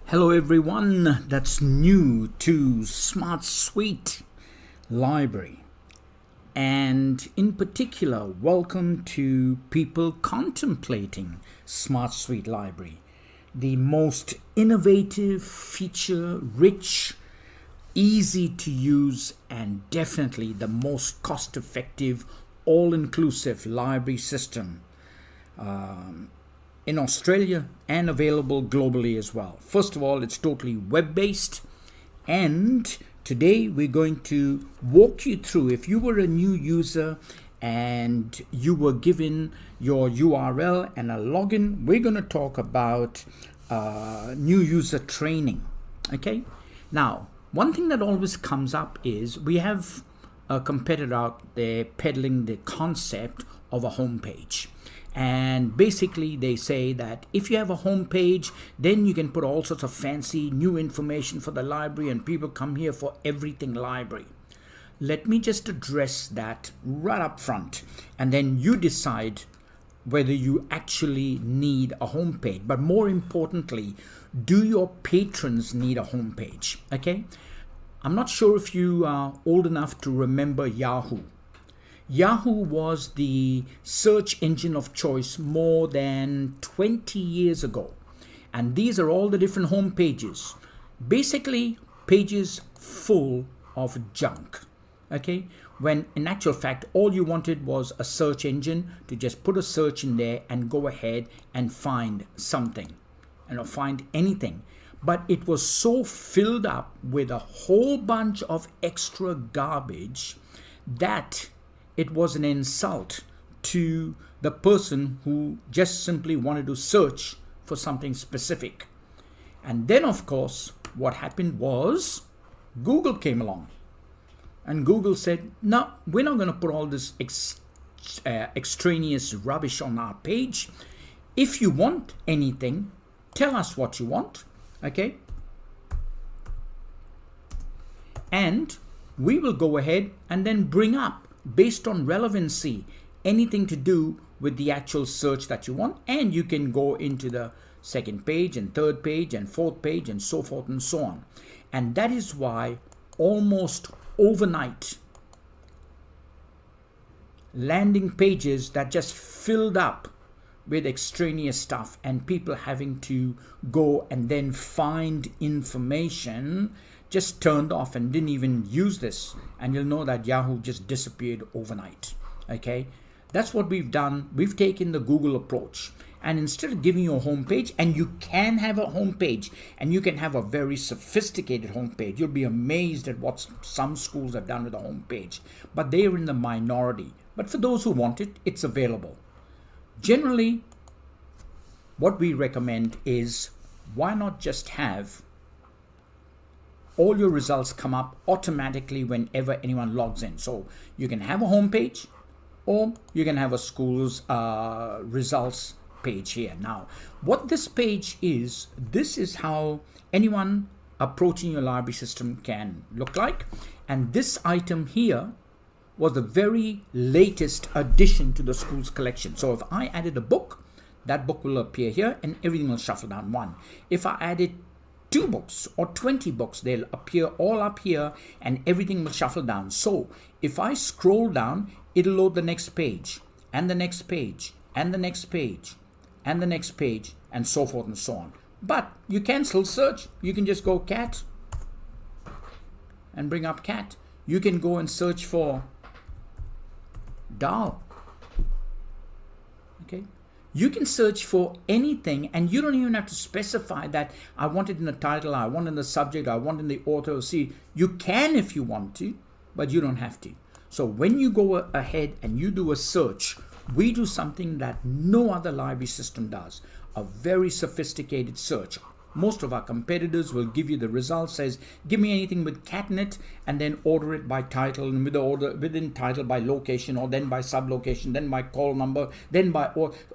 Hello everyone that's new to SmartSuite library, and in particular welcome to people contemplating SmartSuite library, the most innovative, feature rich, easy to use, and definitely the most cost effective, all-inclusive library system in Australia and available globally as well. First of all, it's totally web-based, and today we're going to walk you through, if you were a new user and you were given your URL and a login, we're going to talk about new user training. Okay, now one thing that always comes up is we have a competitor out there peddling the concept of a homepage. And basically they say that if you have a home page, then you can put all sorts of fancy new information for the library and people come here for everything library. Let me just address that right up front, and then you decide whether you actually need a home page. But more importantly, do your patrons need a home page? Okay, I'm not sure if you are old enough to remember Yahoo. Yahoo was the search engine of choice more than 20 years ago. And these are all the different home pages. Basically, pages full of junk. Okay? When in actual fact, all you wanted was a search engine to just put a search in there and go ahead and find something, or find anything. But it was so filled up with a whole bunch of extra garbage that it was an insult to the person who just simply wanted to search for something specific. And then, of course, what happened was Google came along. And Google said, no, we're not going to put all this extraneous rubbish on our page. If you want anything, tell us what you want. Okay? And we will go ahead and then bring up, based on relevancy, anything to do with the actual search that you want. And you can go into the second page and third page and fourth page and so forth and so on. And that is why almost overnight, landing pages that just filled up with extraneous stuff and people having to go and then find information just turned off and didn't even use this. And you'll know that Yahoo just disappeared overnight. Okay, that's what we've done. We've taken the Google approach, and instead of giving you a home page, and you can have a home page and you can have a very sophisticated home page. You'll be amazed at what some schools have done with a home page, but they are in the minority. But for those who want it, it's available. Generally, what we recommend is, why not just have all your results come up automatically whenever anyone logs in? So you can have a home page, or you can have a school's results page here. Now, what this page is, this is how anyone approaching your library system can look like. And this item here was the very latest addition to the school's collection. So if I added a book, that book will appear here and everything will shuffle down one. If I added 2 books or 20 books, they'll appear all up here and everything will shuffle down. So if I scroll down, it'll load the next page and the next page and the next page and the next page and so forth and so on. But you can still search. You can just go cat and bring up cat. You can go and search for doll. Okay. You can search for anything, and you don't even have to specify that I want it in the title, I want it in the subject, I want it in the author. See, you can if you want to, but you don't have to. So when you go ahead and you do a search, we do something that no other library system does, a very sophisticated search. Most of our competitors will give you the results, says, give me anything with cat in it, and then order it by title, and with the order within title by location, or then by sublocation, then by call number, then by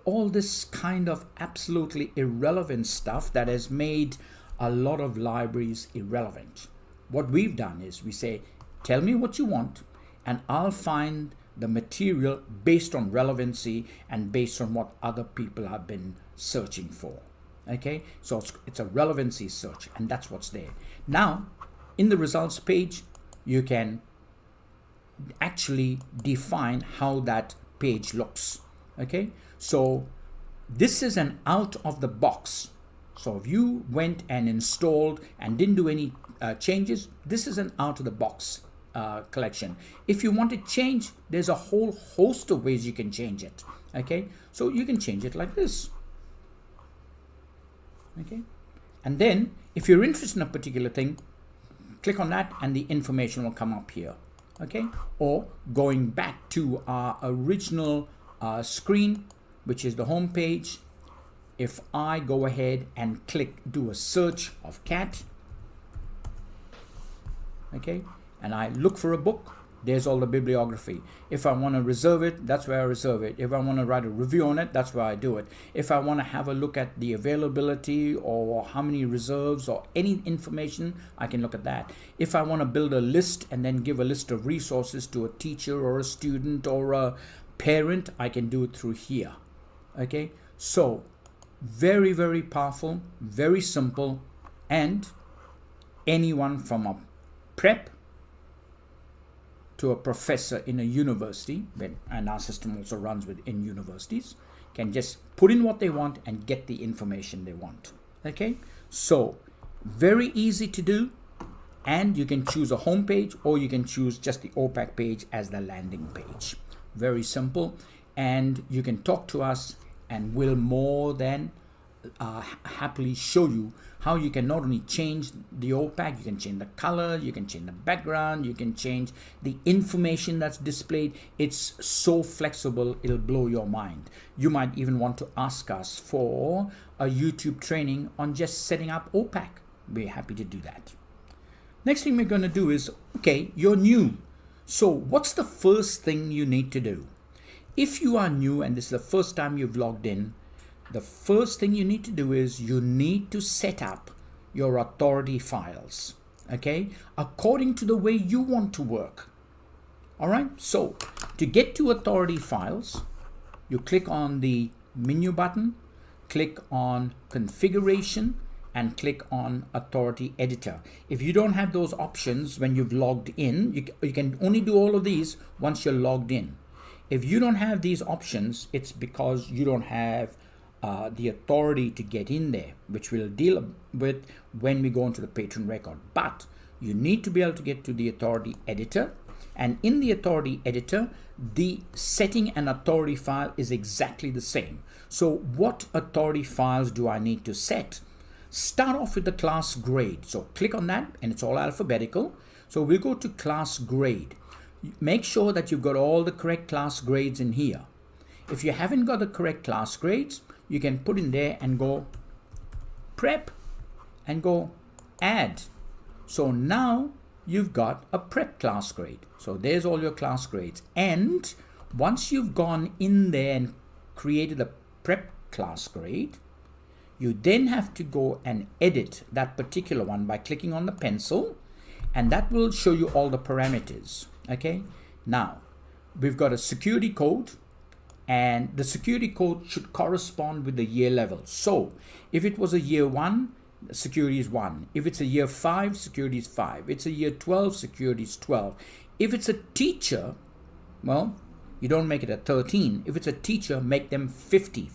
all this kind of absolutely irrelevant stuff that has made a lot of libraries irrelevant. What we've done is we say, tell me what you want, and I'll find the material based on relevancy and based on what other people have been searching for. Okay, so it's a relevancy search, and that's what's there. Now, in the results page, you can actually define how that page looks. Okay, so this is an out of the box. So if you went and installed and didn't do any changes, this is an out of the box collection. If you want to change, there's a whole host of ways you can change it. Okay, so you can change it like this. Okay, and then if you're interested in a particular thing, click on that and the information will come up here. Okay, or going back to our original screen, which is the home page, if I go ahead and do a search of cat, okay, and I look for a book, there's all the bibliography. If I want to reserve it, that's where I reserve it. If I want to write a review on it, that's where I do it. If I want to have a look at the availability or how many reserves or any information, I can look at that. If I want to build a list and then give a list of resources to a teacher or a student or a parent, I can do it through here. Okay, so very, very powerful, very simple, and anyone from a prep to a professor in a university, and our system also runs in universities, can just put in what they want and get the information they want. Okay, so very easy to do, and you can choose a home page or you can choose just the OPAC page as the landing page. Very simple, and you can talk to us and we'll more than happily show you how you can not only change the OPAC, you can change the color, you can change the background, you can change the information that's displayed. It's so flexible, it'll blow your mind. You might even want to ask us for a YouTube training on just setting up OPAC. We're happy to do that. Next thing we're going to do is, okay, you're new. So what's the first thing you need to do? If you are new and this is the first time you've logged in, the first thing you need to do is you need to set up your authority files, okay, according to the way you want to work. All right, so to get to authority files, you click on the menu button, click on configuration, and click on authority editor. If you don't have those options when you've logged in, you can only do all of these once you're logged in. If you don't have these options, it's because you don't have the authority to get in there, which we'll deal with when we go into the patron record. But you need to be able to get to the authority editor, and in the authority editor, the setting and authority file is exactly the same. So what authority files do I need to set? Start off with the class grade. So click on that and it's all alphabetical. So we'll go to class grade. Make sure that you've got all the correct class grades in here. If you haven't got the correct class grades, you can put in there and go prep and go add. So now you've got a prep class grade. So there's all your class grades. And once you've gone in there and created a prep class grade, you then have to go and edit that particular one by clicking on the pencil, and that will show you all the parameters. Okay, now we've got a security code, and the security code should correspond with the year level. So if it was a year 1, security is 1. If it's a year 5, security is 5. It's a year 12, security is 12. If it's a teacher, well, you don't make it a 13. If it's a teacher, make them 50.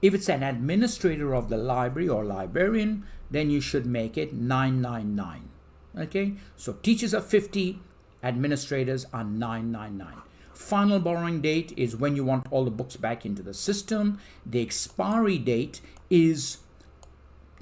If it's an administrator of the library or librarian, then you should make it 999. Okay, so teachers are 50, administrators are 999. Final borrowing date is when you want all the books back into the system. The expiry date is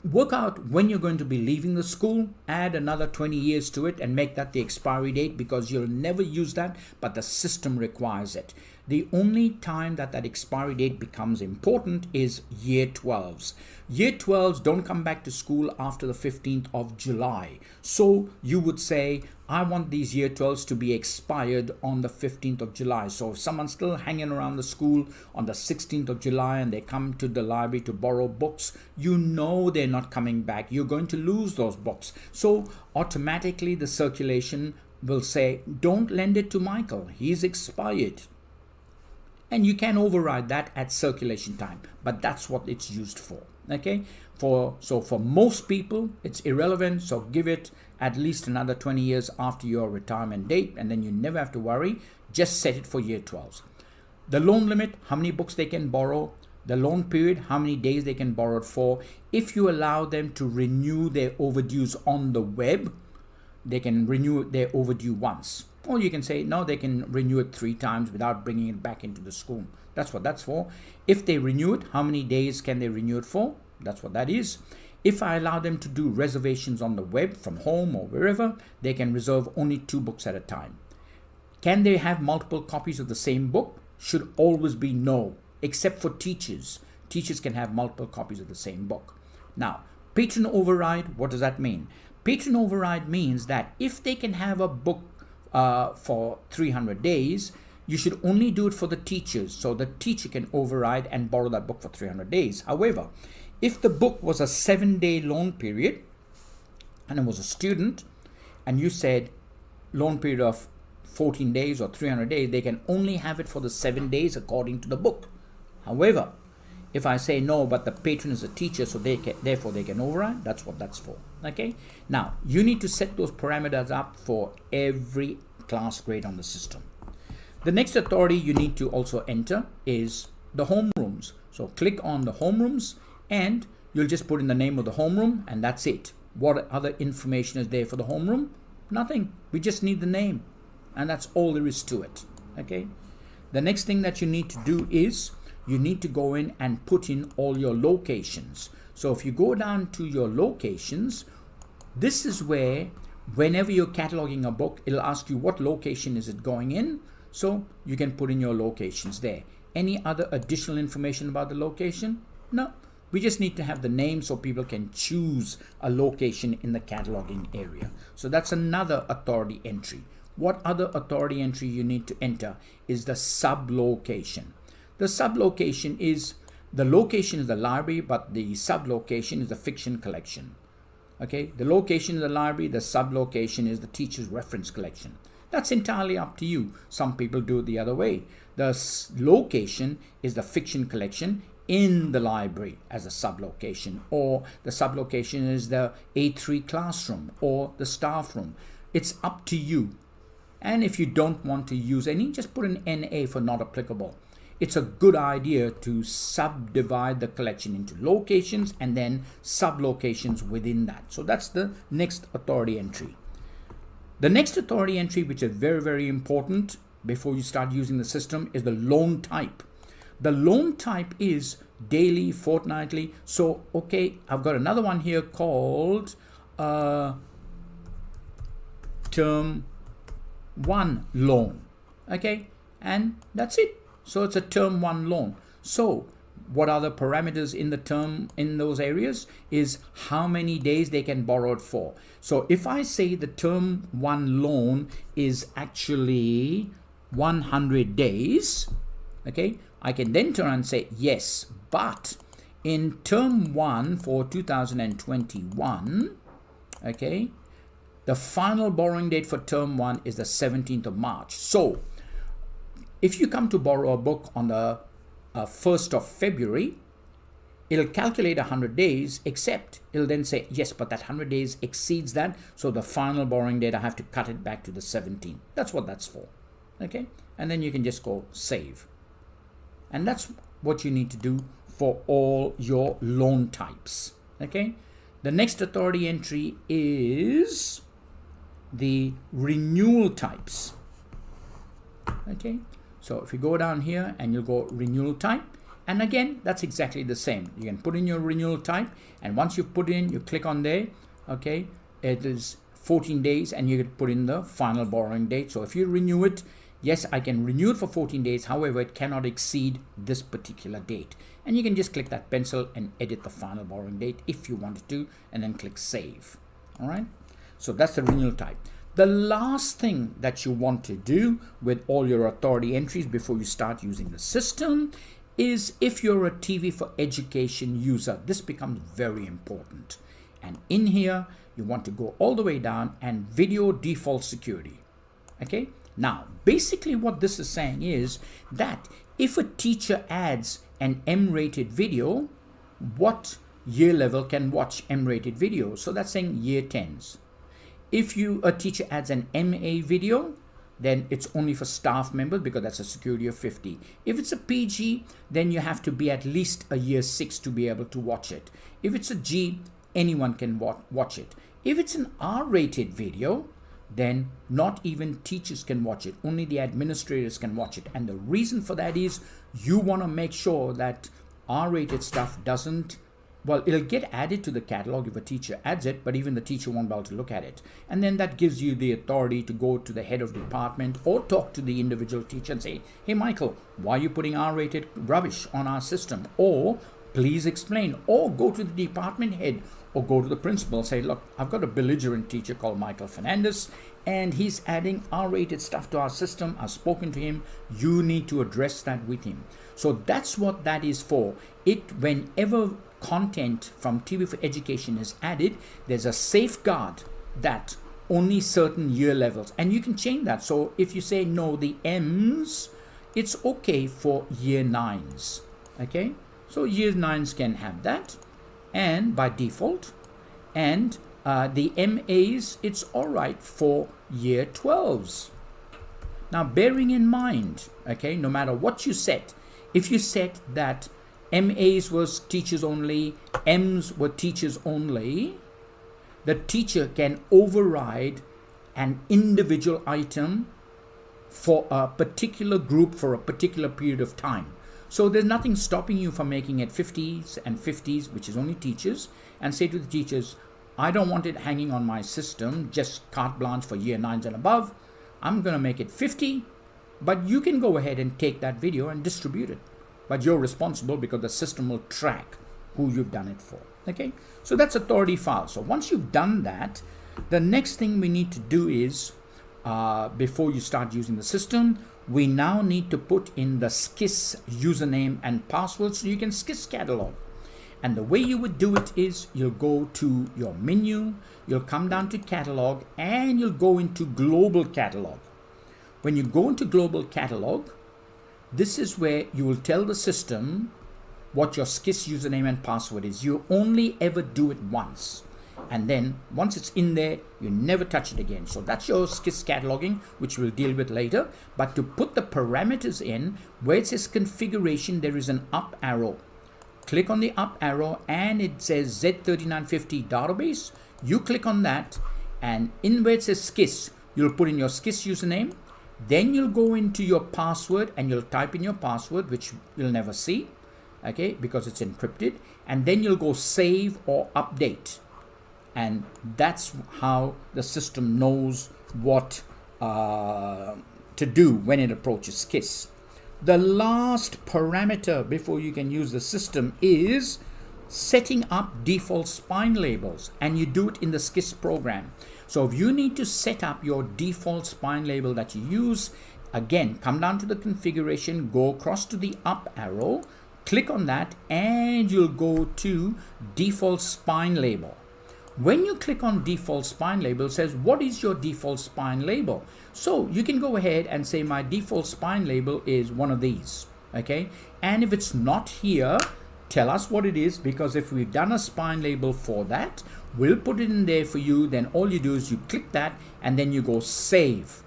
work out when you're going to be leaving the school, add another 20 years to it and make that the expiry date, because you'll never use that, but the system requires it. The only time that expiry date becomes important is year 12s. Year 12s don't come back to school after the 15th of July. So you would say, I want these year 12s to be expired on the 15th of July. So if someone's still hanging around the school on the 16th of July and they come to the library to borrow books, you know they're not coming back. You're going to lose those books. So automatically the circulation will say, don't lend it to Michael. He's expired. and you can override that at circulation time, but that's what it's used for. Okay, so for most people it's irrelevant, so give it at least another 20 years after your retirement date, and then you never have to worry. Just set it for year 12. The loan limit, how many books they can borrow. The loan period, how many days they can borrow it for. If you allow them to renew their overdues on the web, they can renew their overdue once. Or you can say, no, they can renew it 3 times without bringing it back into the school. That's what that's for. If they renew it, how many days can they renew it for? That's what that is. If I allow them to do reservations on the web from home or wherever, they can reserve only 2 books at a time. Can they have multiple copies of the same book? Should always be no, except for teachers. Teachers can have multiple copies of the same book. Now, patron override, what does that mean? Patron override means that if they can have a book for 300 days, you should only do it for the teachers. So the teacher can override and borrow that book for 300 days. However, if the book was a 7-day loan period and it was a student and you said loan period of 14 days or 300 days, they can only have it for the 7 days according to the book. However, if I say no, but the patron is a teacher, so therefore they can override, that's what that's for. Okay. Now, you need to set those parameters up for every class grade on the system. The next authority you need to also enter is the homerooms. So click on the homerooms and you'll just put in the name of the homeroom and that's it. What other information is there for the homeroom? Nothing. We just need the name and that's all there is to it. Okay. The next thing that you need to do is you need to go in and put in all your locations. So if you go down to your locations, this is where whenever you're cataloging a book, it'll ask you what location is it going in. So you can put in your locations there. Any other additional information about the location? No, we just need to have the name so people can choose a location in the cataloging area. So that's another authority entry. What other authority entry you need to enter is the sublocation. The sublocation is, the location is the library, but the sublocation is the fiction collection. Okay, the location is the library, the sublocation is the teacher's reference collection. That's entirely up to you. Some people do it the other way. The location is the fiction collection in the library as a sublocation, or the sublocation is the A3 classroom or the staff room. It's up to you. And if you don't want to use any, just put an NA for not applicable. It's a good idea to subdivide the collection into locations and then sublocations within that. So that's the next authority entry. The next authority entry, which is very, very important before you start using the system, is the loan type. The loan type is daily, fortnightly. So, okay, I've got another one here called Term 1 loan. Okay, and that's it. So it's a Term 1 loan. So what are the parameters in the term in those areas is how many days they can borrow it for. So if I say the Term 1 loan is actually 100 days, okay, I can then turn and say yes, but in Term 1 for 2021, okay, the final borrowing date for Term 1 is the 17th of March. So if you come to borrow a book on the 1st of February, it'll calculate 100 days, except it'll then say, yes, but that 100 days exceeds that. So the final borrowing date, I have to cut it back to the 17th. That's what that's for. Okay. And then you can just go save. And that's what you need to do for all your loan types. Okay. The next authority entry is the renewal types. Okay. So if you go down here and you'll go renewal type, and again, that's exactly the same. You can put in your renewal type, and once you put in, you click on there, okay, it is 14 days, and you can put in the final borrowing date. So if you renew it, yes, I can renew it for 14 days. However, it cannot exceed this particular date. And you can just click that pencil and edit the final borrowing date if you wanted to, and then click save. All right. So that's the renewal type. The last thing that you want to do with all your authority entries before you start using the system is if you're a TV for education user, this becomes very important. And in here, you want to go all the way down and video default security. Okay. Now, basically what this is saying is that if a teacher adds an M-rated video, what year level can watch M-rated videos? So that's saying year 10s. If a teacher adds an MA video, then it's only for staff members because that's a security of 50. If it's a PG, then you have to be at least a year 6 to be able to watch it. If it's a G, anyone can watch it. If it's an R-rated video, then not even teachers can watch it. Only the administrators can watch it. And the reason for that is you want to make sure that R-rated stuff doesn't, well, it'll get added to the catalog if a teacher adds it, but even the teacher won't be able to look at it. And then that gives you the authority to go to the head of department or talk to the individual teacher and say, hey, Michael, why are you putting R-rated rubbish on our system? Or please explain. Or go to the department head or go to the principal and say, look, I've got a belligerent teacher called Michael Fernandez, and he's adding R-rated stuff to our system. I've spoken to him. You need to address that with him. So that's what that is for. Whenever content from TV for Education is added, there's a safeguard that only certain year levels, and you can change that. So if you say no, the M's, it's okay for year 9s. Okay, so year 9s can have that, and by default, and the MAs, it's all right for year 12s. Now, bearing in mind, okay, no matter what you set, if you set that MAs was teachers only, M's were teachers only, the teacher can override an individual item for a particular group for a particular period of time. So there's nothing stopping you from making it 50s and 50s, which is only teachers, and say to the teachers, I don't want it hanging on my system, just carte blanche for year 9s and above. I'm going to make it 50, but you can go ahead and take that video and distribute it. But you're responsible because the system will track who you've done it for. Okay, so that's authority file. So once you've done that, the next thing we need to do is, before you start using the system, we now need to put in the SKIS username and password so you can SKIS catalog. And the way you would do it is you'll go to your menu, you'll come down to catalog, and you'll go into global catalog. When you go into global catalog, this is where you will tell the system what your SKIS username and password is. You only ever do it once. And then once it's in there, you never touch it again. So that's your SKIS cataloging, which we'll deal with later. But to put the parameters in, where it says configuration, there is an up arrow. Click on the up arrow and it says Z3950 database. You click on that, and in where it says SKIS, you'll put in your SKIS username. Then you'll go into your password and you'll type in your password, which you'll never see, okay, because it's encrypted. And then you'll go save or update. And that's how the system knows what to do when it approaches SKIS. The last parameter before you can use the system is setting up default spine labels, and you do it in the SKIS program. So if you need to set up your default spine label that you use, again, come down to the configuration, go across to the up arrow, click on that, and you'll go to default spine label. When you click on default spine label, it says, what is your default spine label? So you can go ahead and say my default spine label is one of these, okay? And if it's not here, tell us what it is, because if we've done a spine label for that, we'll put it in there for you. Then all you do is you click that and then you go save.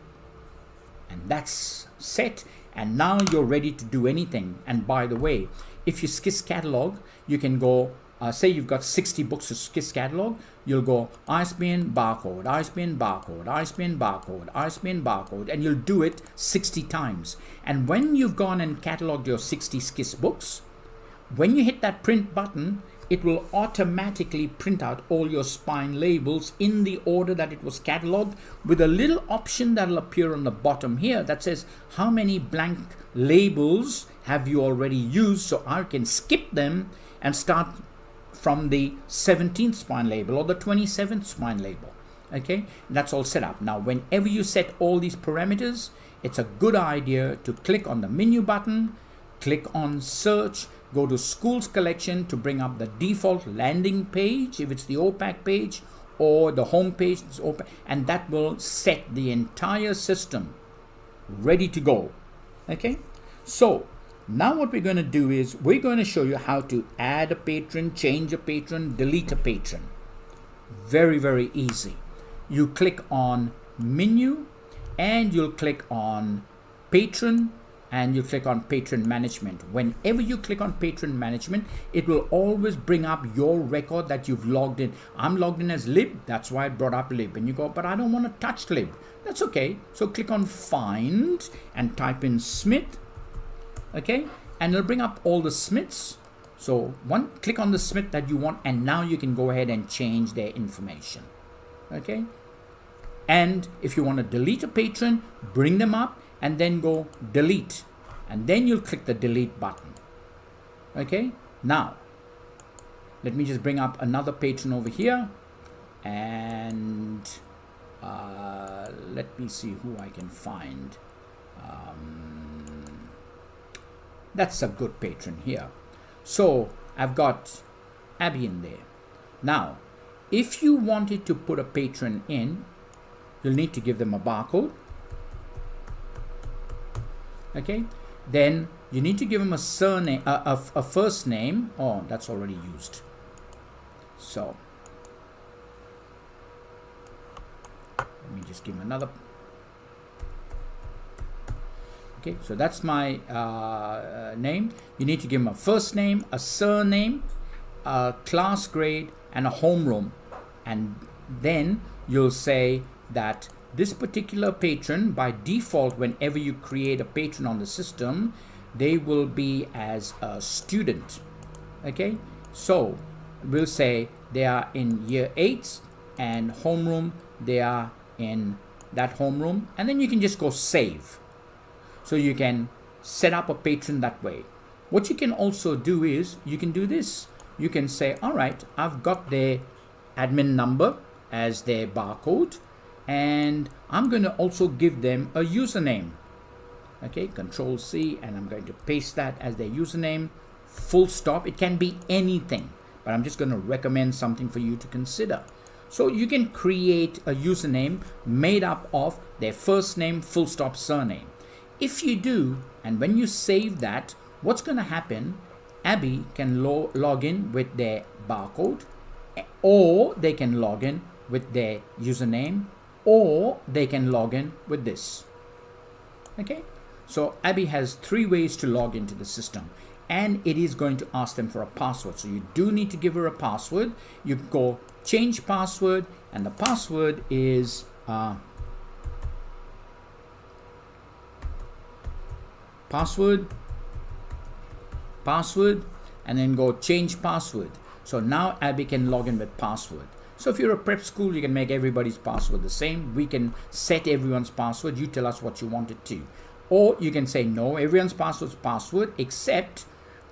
And that's set. And now you're ready to do anything. And by the way, if you SKIS catalog, you can go, say you've got 60 books to SKIS catalog, you'll go ISBN barcode, ISBN barcode, ISBN barcode, ISBN barcode, and you'll do it 60 times. And when you've gone and cataloged your 60 SKIS books, when you hit that print button, it will automatically print out all your spine labels in the order that it was cataloged, with a little option that will appear on the bottom here that says how many blank labels have you already used, so I can skip them and start from the 17th spine label or the 27th spine label. Okay, that's all set up. Now, whenever you set all these parameters, it's a good idea to click on the menu button, click on search, go to schools collection to bring up the default landing page if it's the OPAC page, or the home page, and that will set the entire system ready to go. Okay, so Now what we're going to do is we're going to show you how to add a patron, change a patron, delete a patron. Very, very easy. You click on menu and you'll click on patron and you click on patron management. Whenever you click on patron management, it will always bring up your record that you've logged in. I'm logged in as lib, that's why it brought up lib. And you go, but I don't want to touch lib. That's okay. So click on find and type in Smith. Okay, and it'll bring up all the Smiths. So click on the Smith that you want, and now you can go ahead and change their information. Okay, and if you want to delete a patron, bring them up and then go delete, and then you'll click the delete button. Okay, now let me just bring up another patron over here, and let me see who I can find. That's a good patron here. So I've got Abby in there. Now, if you wanted to put a patron in, you'll need to give them a barcode. Okay, then you need to give them a surname, a first name. Oh, that's already used. So let me just give them another. Okay, so that's my name. You need to give them a first name, a surname, a class grade, and a homeroom. And then you'll say that this particular patron, by default, whenever you create a patron on the system, they will be as a student. Okay, so we'll say they are in year 8 and homeroom, they are in that homeroom, and then you can just go save. So you can set up a patron that way. What you can also do is you can do this. You can say, all right, I've got their admin number as their barcode, and I'm going to also give them a username. Okay, Control C, and I'm going to paste that as their username, full stop. It can be anything, but I'm just going to recommend something for you to consider. So you can create a username made up of their first name, full stop, surname. If you do, and when you save that, what's going to happen, Abby can log in with their barcode, or they can log in with their username, or they can log in with this. Okay, so Abby has 3 ways to log into the system, and it is going to ask them for a password. So you do need to give her a password. You go change password, and the password is password, and then go change password. So now Abby can log in with password. So if you're a prep school, you can make everybody's password the same. We can set everyone's password. You tell us what you want it to. Or you can say, no, everyone's password is password, except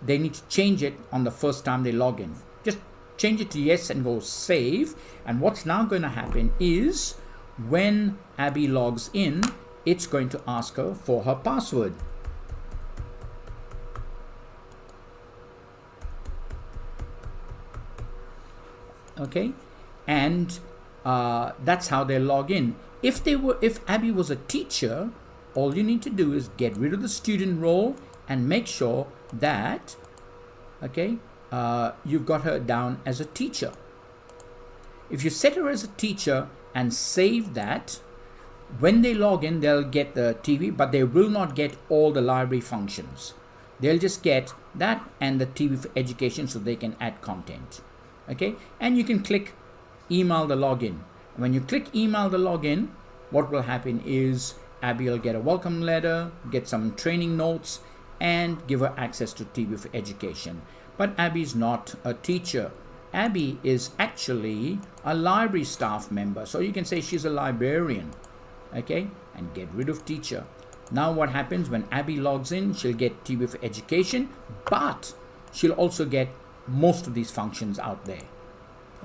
they need to change it on the first time they log in. Just change it to yes and go save. And what's now going to happen is when Abby logs in, it's going to ask her for her password. Okay, and that's how they log in. If Abby was a teacher, all you need to do is get rid of the student role and make sure that you've got her down as a teacher. If you set her as a teacher and save that, when they log in, they'll get the TV, but they will not get all the library functions. They'll just get that and the TV for education, so they can add content. Okay, and you can click email the login. When you click email the login, what will happen is Abby will get a welcome letter, get some training notes, and give her access to TV for education. But Abby's not a teacher. Abby is actually a library staff member. So you can say she's a librarian. Okay, and get rid of teacher. Now what happens when Abby logs in, she'll get TV for education, but she'll also get most of these functions out there.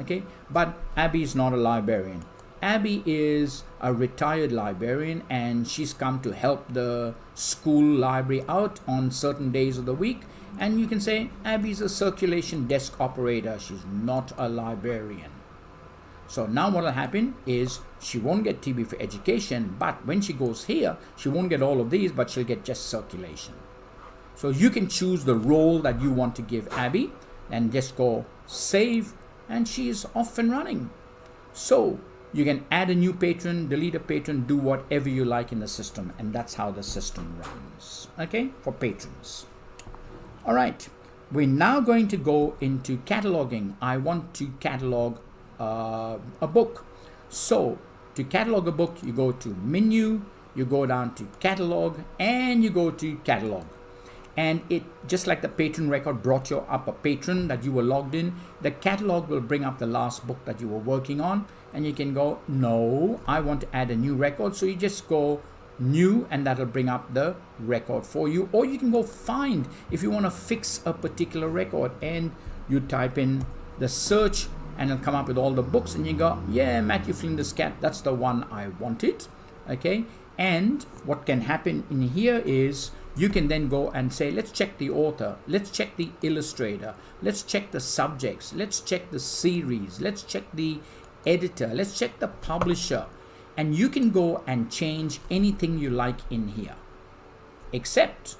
Okay, but Abby is not a librarian. Abby is a retired librarian, and she's come to help the school library out on certain days of the week. And you can say Abby's a circulation desk operator. She's not a librarian. So now what will happen is she won't get TV for education, but when she goes here, she won't get all of these, but she'll get just circulation. So you can choose the role that you want to give Abby and just go save, and she is off and running. So you can add a new patron, delete a patron, do whatever you like in the system, and that's how the system runs, okay, for patrons. All right, we're now going to go into cataloging. I want to catalog a book. So to catalog a book, you go to menu, you go down to catalog, and you go to catalog. And it, just like the patron record brought you up a patron that you were logged in, the catalog will bring up the last book that you were working on, and you can go, no, I want to add a new record. So you just go new, and that'll bring up the record for you. Or you can go find, if you want to fix a particular record, and you type in the search, and it'll come up with all the books, and you go, yeah, Matthew Flinders Cat, that's the one I wanted, okay? And what can happen in here is you can then go and say, let's check the author, let's check the illustrator, let's check the subjects, let's check the series, let's check the editor, let's check the publisher. And you can go and change anything you like in here, except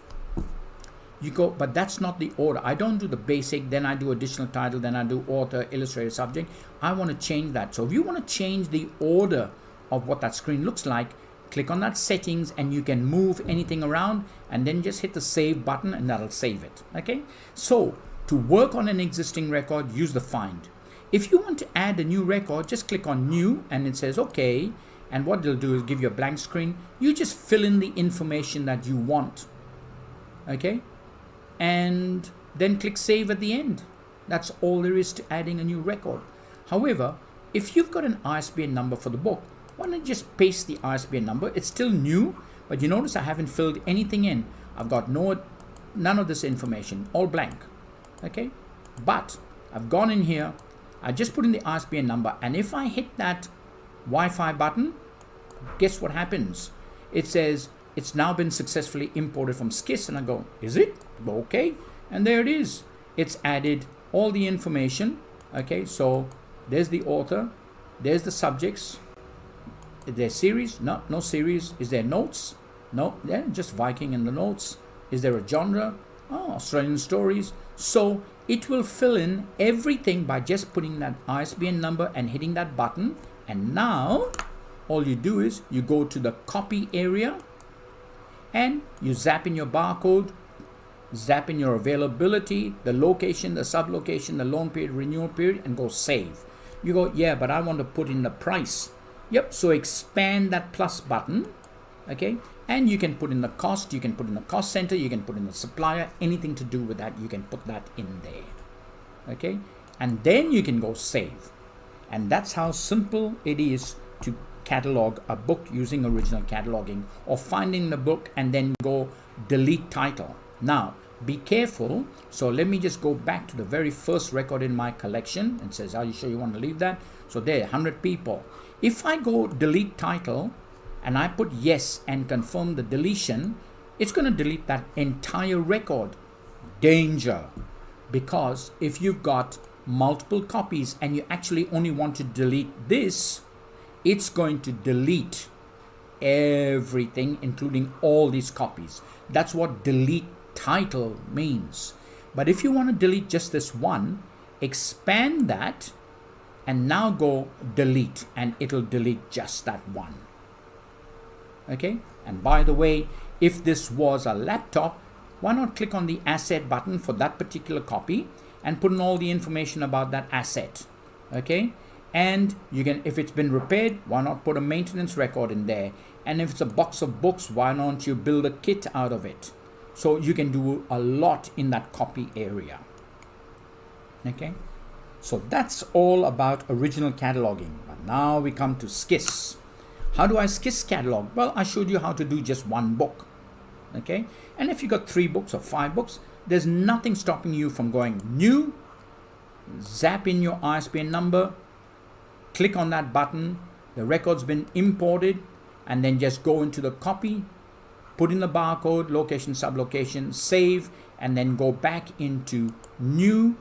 you go, but that's not the order. I don't do the basic, then I do additional title, then I do author, illustrator, subject. I want to change that. So if you want to change the order of what that screen looks like, click on that settings, and you can move anything around, and then just hit the save button, and that'll save it, okay? So to work on an existing record, use the find. If you want to add a new record, just click on new, and it says okay, and what it'll do is give you a blank screen. You just fill in the information that you want, okay? And then click save at the end. That's all there is to adding a new record. However, if you've got an ISBN number for the book, why don't you just paste the ISBN number? It's still new, but you notice I haven't filled anything in. I've got none of this information, all blank, okay? But I've gone in here, I just put in the ISBN number, and if I hit that Wi-Fi button, guess what happens? It says it's now been successfully imported from SKIS, and I go, is it? Okay, and there it is. It's added all the information, okay? So there's the author, there's the subjects. Is there series? No series. Is there notes? No, yeah, just Viking in the notes. Is there a genre? Oh, Australian stories. So it will fill in everything by just putting that ISBN number and hitting that button. And now all you do is you go to the copy area, and you zap in your barcode, zap in your availability, the location, the sublocation, the loan period, renewal period, and go save. You go, yeah, but I want to put in the price. Yep, so expand that plus button, okay? And you can put in the cost, you can put in the cost center, you can put in the supplier, anything to do with that, you can put that in there, okay? And then you can go save. And that's how simple it is to catalog a book using original cataloging, or finding the book and then go delete title. Now, be careful. So let me just go back to the very first record in my collection. It says, are you sure you want to leave that? So there, 100 people. If I go delete title and I put yes and confirm the deletion, it's going to delete that entire record. Danger. Because if you've got multiple copies and you actually only want to delete this, it's going to delete everything, including all these copies. That's what delete title means. But if you want to delete just this one, expand that and now go delete, and it'll delete just that one, okay? And by the way, if this was a laptop, why not click on the asset button for that particular copy and put in all the information about that asset, okay? And you can, if it's been repaired, why not put a maintenance record in there? And if it's a box of books, why don't you build a kit out of it? So you can do a lot in that copy area, okay? So that's all about original cataloging. But now we come to SKIS. How do I SKIS catalog? Well, I showed you how to do just one book, okay? And if you got 3 books or 5 books, there's nothing stopping you from going new, zap in your ISBN number, click on that button, the record's been imported, and then just go into the copy, put in the barcode, location, sublocation, save, and then go back into new,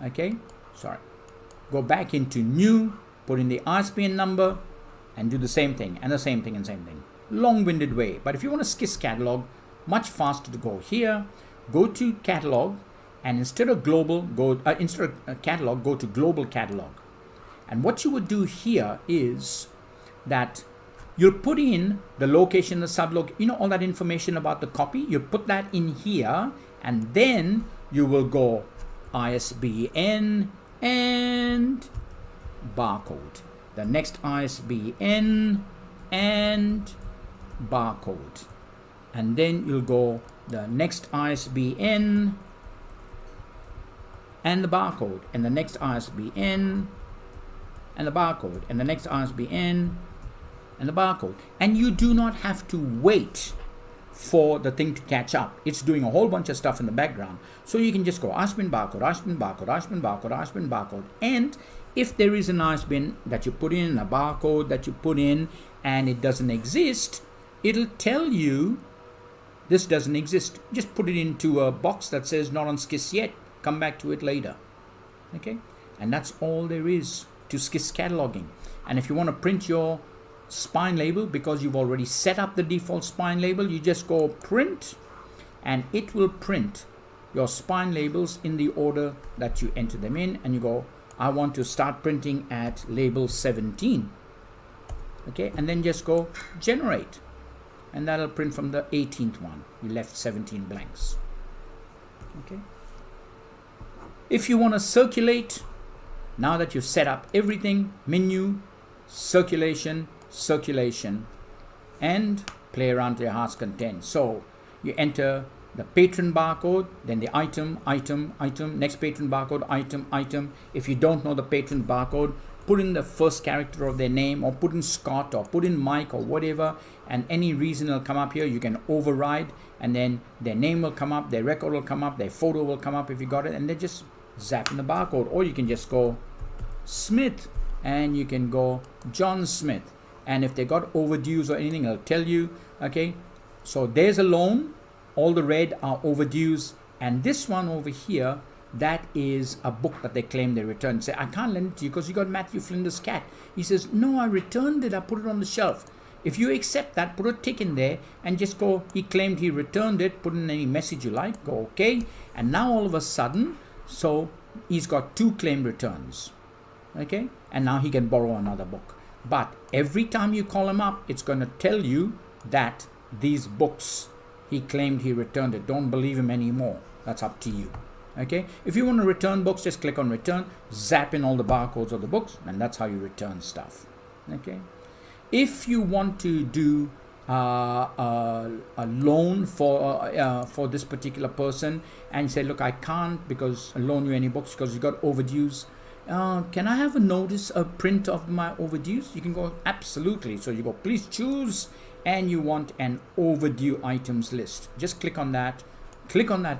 okay? Sorry. Go back into new, put in the ISBN number, and do the same thing, and the same thing, and same thing. Long-winded way. But if you want to SKIS catalog, much faster to go here, go to catalog, and instead of catalog, go to global catalog. And what you would do here is that you'll put in the location, the sublog, all that information about the copy. You put that in here, and then you will go ISBN and barcode. The next ISBN and barcode. And then you'll go the next ISBN and the barcode, and the next ISBN and the barcode, and the next ISBN and the barcode. And you do not have to wait for the thing to catch up. It's doing a whole bunch of stuff in the background. So you can just go ISBN barcode, ISBN barcode, ISBN barcode, ISBN barcode. And if there is an ISBN that you put in, a barcode that you put in, and it doesn't exist, it'll tell you this doesn't exist. Just put it into a box that says not on SCIS yet. Come back to it later. Okay? And that's all there is to SCIS cataloging. And if you want to print your spine label, because you've already set up the default spine label, you just go print, and it will print your spine labels in the order that you enter them in. And you go, I want to start printing at label 17. Okay? And then just go generate. And that'll print from the 18th one. You left 17 blanks. Okay? If you want to circulate, now that you've set up everything, menu, circulation, and play around to your heart's content. So you enter the patron barcode, then the item, next patron barcode, item. If you don't know the patron barcode, put in the first character of their name, or put in Scott, or put in Mike, or whatever, and any reason will come up here. You can override, and then their name will come up, their record will come up, their photo will come up if you got it, and then just zap in the barcode. Or you can just go Smith, and you can go John Smith, and if they got overdues or anything, I'll tell you. Okay, so there's a loan. All the red are overdues, and this one over here, that is a book that they claim they returned. Say, I can't lend it to you because you got Matthew Flinders' cat. He says, no, I returned it. I put it on the shelf. If you accept that, put a tick in there and just go, he claimed he returned it. Put in any message you like. Go okay. And now all of a sudden, so he's got 2 claim returns. Okay. And now he can borrow another book. But every time you call him up, it's going to tell you that these books, he claimed he returned it. Don't believe him anymore. That's up to you. Okay, if you want to return books, just click on return, zap in all the barcodes of the books, and that's how you return stuff. Okay, if you want to do a loan for this particular person, and you say, look, I can't because loan you any books because you got overdues. Can I have a notice, a print of my overdues? You can go, absolutely. So you go, please choose, and you want an overdue items list. Just click on that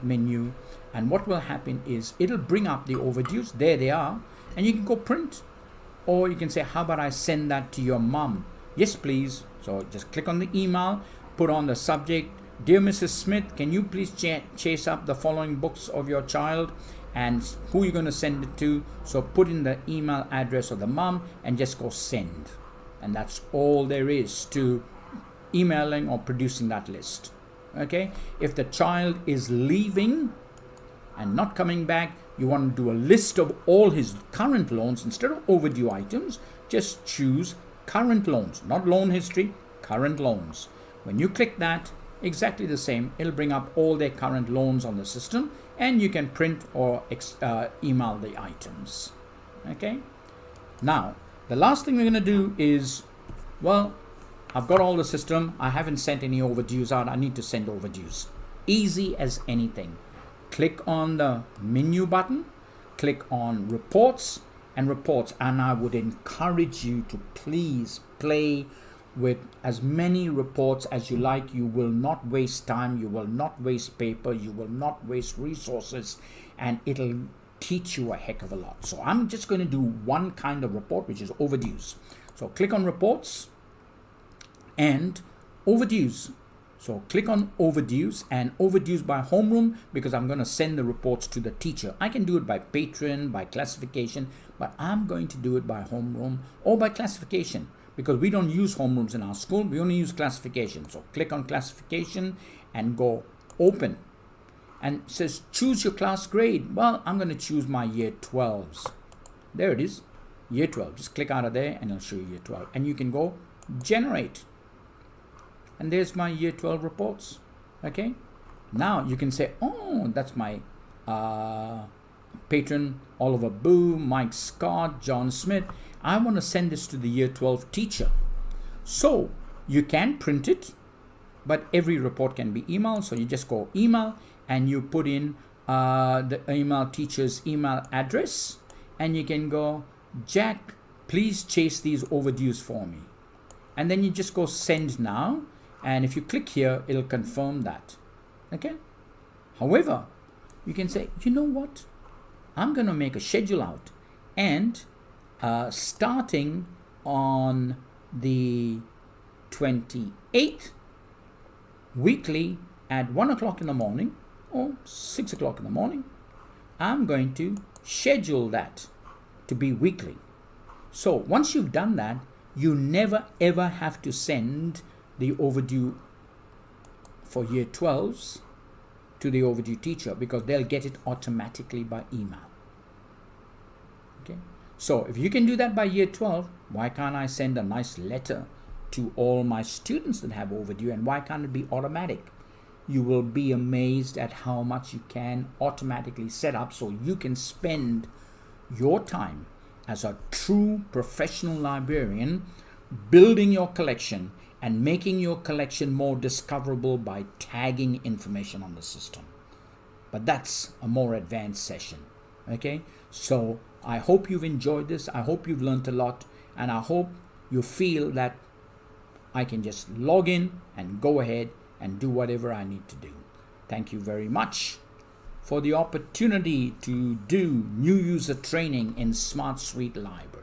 menu. And what will happen is it'll bring up the overdues. There they are. And you can go print. Or you can say, how about I send that to your mom? Yes, please. So just click on the email, put on the subject, Dear Mrs. Smith, can you please chase up the following books of your child and who you're going to send it to. So put in the email address of the mom and just go send. And that's all there is to emailing or producing that list. Okay. If the child is leaving and not coming back, you want to do a list of all his current loans. Instead of overdue items, just choose current loans, not loan history, current loans. When you click that, exactly the same, it'll bring up all their current loans on the system, and you can print or email the items. Okay. Now, the last thing we're going to do is, well, I've got all the system. I haven't sent any overdues out. I need to send overdues. Easy as anything. Click on the menu button, click on reports, and I would encourage you to please play with as many reports as you like. You will not waste time, you will not waste paper, you will not waste resources, and it'll teach you a heck of a lot. So I'm just going to do one kind of report, which is overdues. So click on reports and overdues. So click on overdues, and overdues by homeroom, because I'm going to send the reports to the teacher. I can do it by patron, by classification, but I'm going to do it by homeroom or by classification, because we don't use homerooms in our school. We only use classification. So click on classification and go open. and it says choose your class grade. Well, I'm going to choose my year 12s. There it is, year 12. Just click out of there and it'll show you year 12. And you can go generate. And there's my year 12 reports. Okay. Now you can say, oh, that's my Patron, Oliver Boo, Mike Scott, John Smith. I want to send this to the year 12 teacher. So you can print it, but every report can be emailed. So you just go email and you put in the email teacher's email address, and you can go, Jack, please chase these overdues for me. And then you just go send now. And if you click here, it'll confirm that. Okay. However, you can say, you know what? I'm going to make a schedule out, and starting on the 28th, weekly at 1 o'clock in the morning or 6 o'clock in the morning, I'm going to schedule that to be weekly. So once you've done that, you never ever have to send the overdue for year 12s to the overdue teacher, because they'll get it automatically by email. Okay. So if you can do that by year 12, why can't I send a nice letter to all my students that have overdue, and why can't it be automatic? You will be amazed at how much you can automatically set up, so you can spend your time as a true professional librarian building your collection and making your collection more discoverable by tagging information on the system. But that's a more advanced session. Okay, so I hope you've enjoyed this. I hope you've learned a lot, and I hope you feel that I can just log in and go ahead and do whatever I need to do. Thank you very much for the opportunity to do new user training in SmartSuite Library.